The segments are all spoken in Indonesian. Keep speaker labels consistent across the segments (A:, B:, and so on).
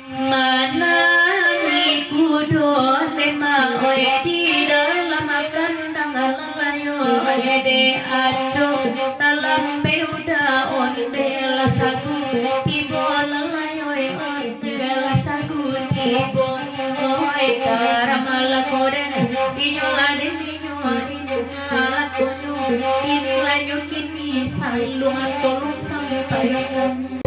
A: Mana kudo lema oe di dalam kandang lalayo de aco dalam beuda onde la sagu tibo lalayo onde la sagu tibo oe karamala kore inyola de inyola konyo inlanyo kini salung tolong sampaikan.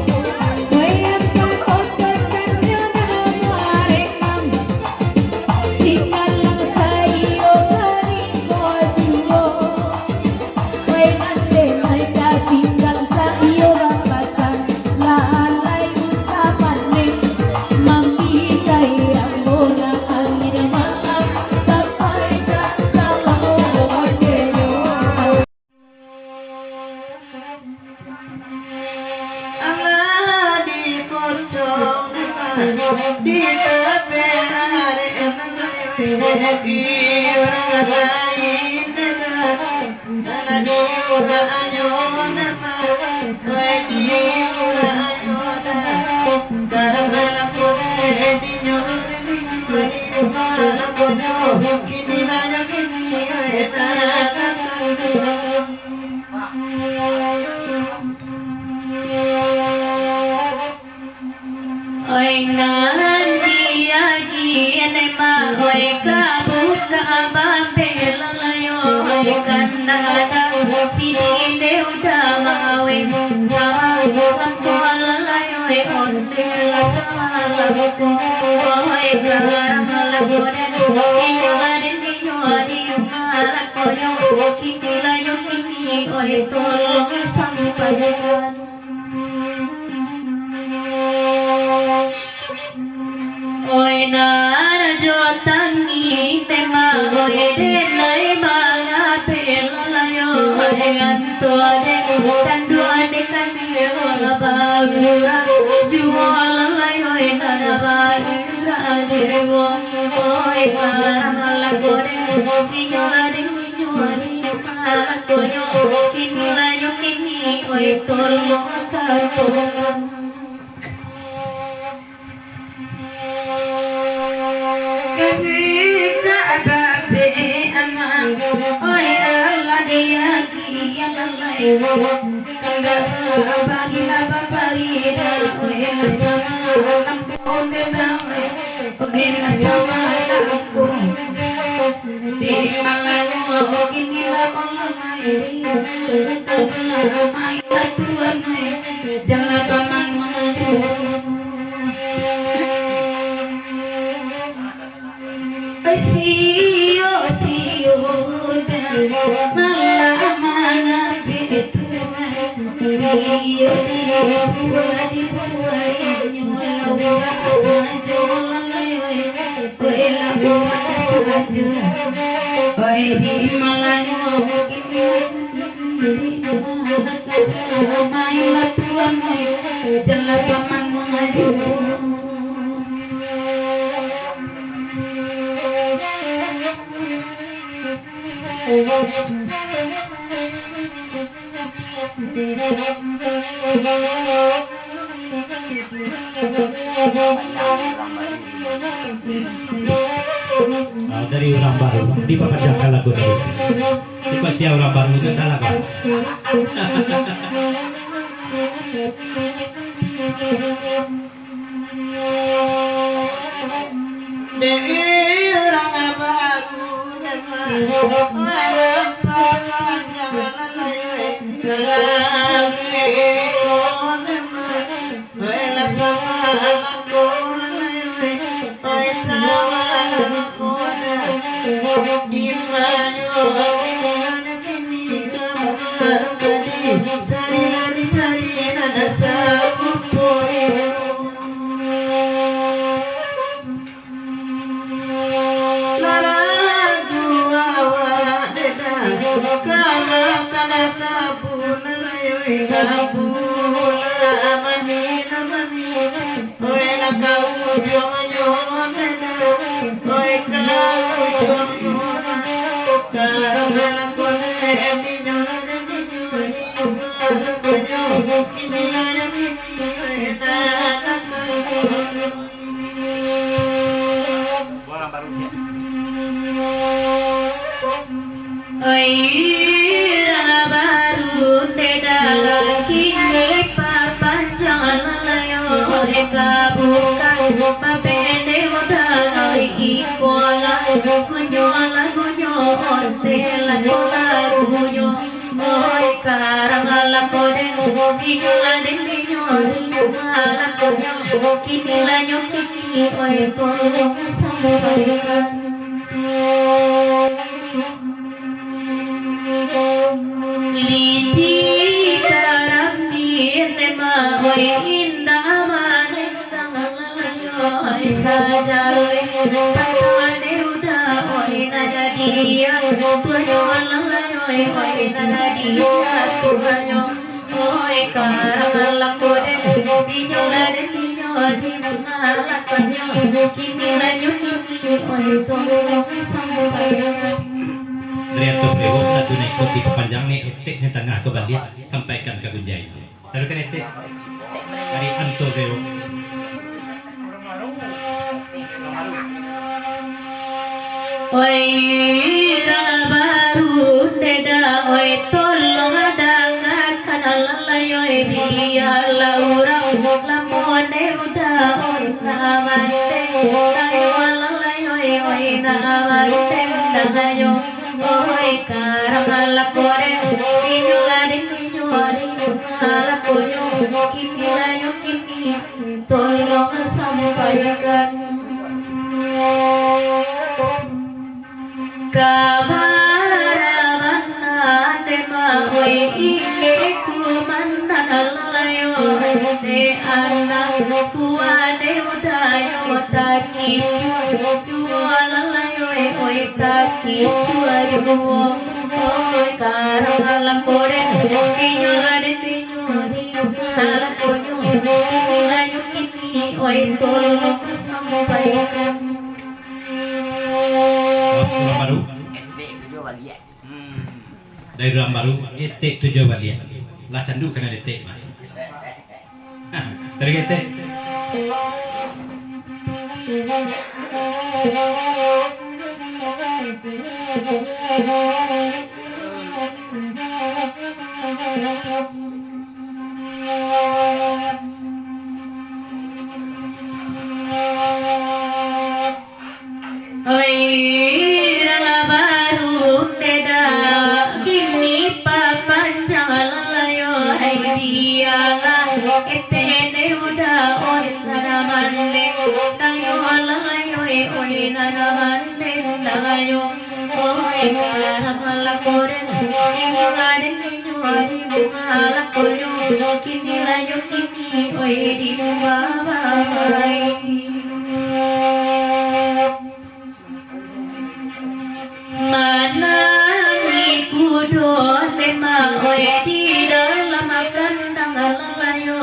B: Di tepi hari
A: Oi nanti lagi nema oi kabut kababe lalayo oi kanada sini de udah mawin sama aku lalayo oi onde la sama lagu oi garam lagu den inyola malak koyo kini layo kini oi tolong sampaikan. Oi nara jotangi tema oi de lai banga pelalayo oi anto de tandu ade kani ola baura juala layo oi nara baura de wo oi karamala gore ninyola de ninyori mala koyo kini layo kini oi tolong katolong.
B: Ketika ada ama, oi Allah dia kia lalai, kanda bagi laba bagi da, oi la sama alam konde da, oi la sama alamku, di malam kini la Allah mai, kanda mai la Tuhan mai, jalan paman maju. Siyo dan malah betul Rio dibuat nyulau saja lalai Oela buat saja Oi di malanya ini Mailah Tuhan jalan paman maju.
C: Dari orang baru di papajakan lagu dari di pasya orang baru itu tak lagu
B: Dari orang baru
A: mabende udah ikola kunyola kunyo ortela kola kunyo oi karamala kode kinyola denyo ala kunyo kinila nyokini oi tolong sampaikan Lidi karambi tema oi indah manekang oi sajale patane udah oi nada dia tuanyo oi oi nada dia tuanyo oi karamala kode dinyola dinyo dinala kanyo kinila nyukini oi tolong sampaikan
C: Teriak beliau na tunai koti kepanjang nih etik di tengah kebalian sampaikan ke Gunjai. Lalu kan etik dari Anto beliau.
A: Oi baru deda oi tolong dengarkan lalai dia laura lamone udah oi namante ayo lalai oi namante dangayo oi karamala kore dinyola dinyola konyo kinilayo kini tolong sampaikan kabaraman dema oi ike kumandana layo de anak puade udayo taki juala layo oi taki juayo oi karamala kore dinyola dinyola konyo kinilayo kini oi tolong sampaikan
C: Ulang baru dari ulang baru etik tujuh balian lah sandu kena etik mah dari etik
A: oi baru deda kini papanjang lalayo hai dialah etene udah oi nanamande dayo lalayo oi nanamande dayo oi karamala kore dinyola dinyola koyo kini layo kini oi di babai Manangi kudo tema oi di dalam kandang lalayo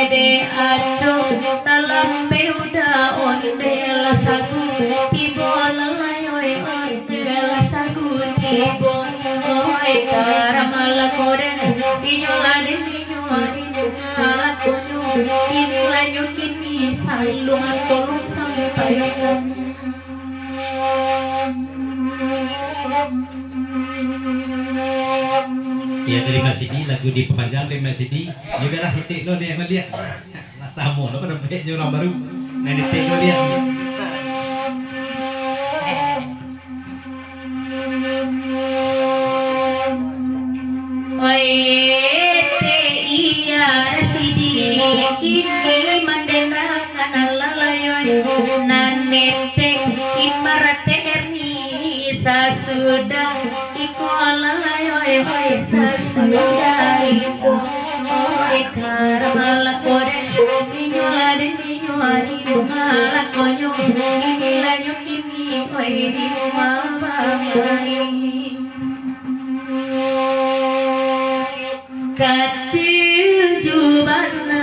A: de aco dalam beuda onde la sagu tibo lalayo onde la sagu tibo oi karamala kode dinyola dinyola konyo kinilayo kini salungan tolong sampaikan
C: ya dari Masidi lagu di pepanjang dari Masidi juga lah etik lo dia melihat lah samo lo pada pek orang baru nah etik lo dia
A: oi te iya Rasidi kini mandena kanalalayo nanete imarate erni sasudah iko lalayo oi sasudah iko oi karamala kore dinyola dinyola konyo kinilayo kini oi di mamabai katil jubana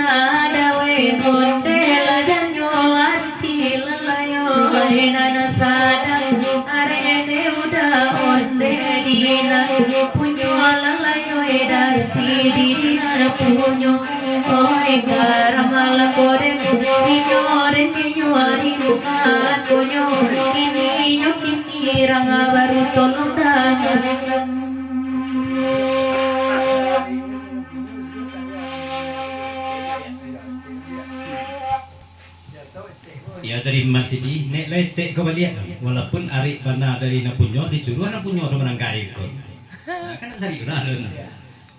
A: dawe ondela danyo ati lalayo nana sadang arene udah onde dina punyo lalayo dasi dina punyo oi karamala kore dinyore dinyori buka konyo kini nyokini ranga baru tolong dangan
C: Ya dari Maksidi nek letek kau balik walaupun ari bana dari Napunyo disuruh Napunyo tu menangkai ko. Nah, kan sari udah lu.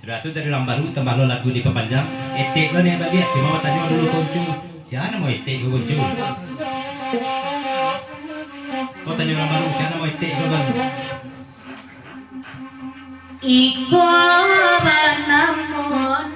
C: Sudah tu dari Lambaru tambah lo lagu di Pepanjang etek lo nek balik cuma tanya dulu kuncu. Siapa mau etek kuncu? Kau tanya Lambaru siapa mau etek ko bang?
A: Iko banamon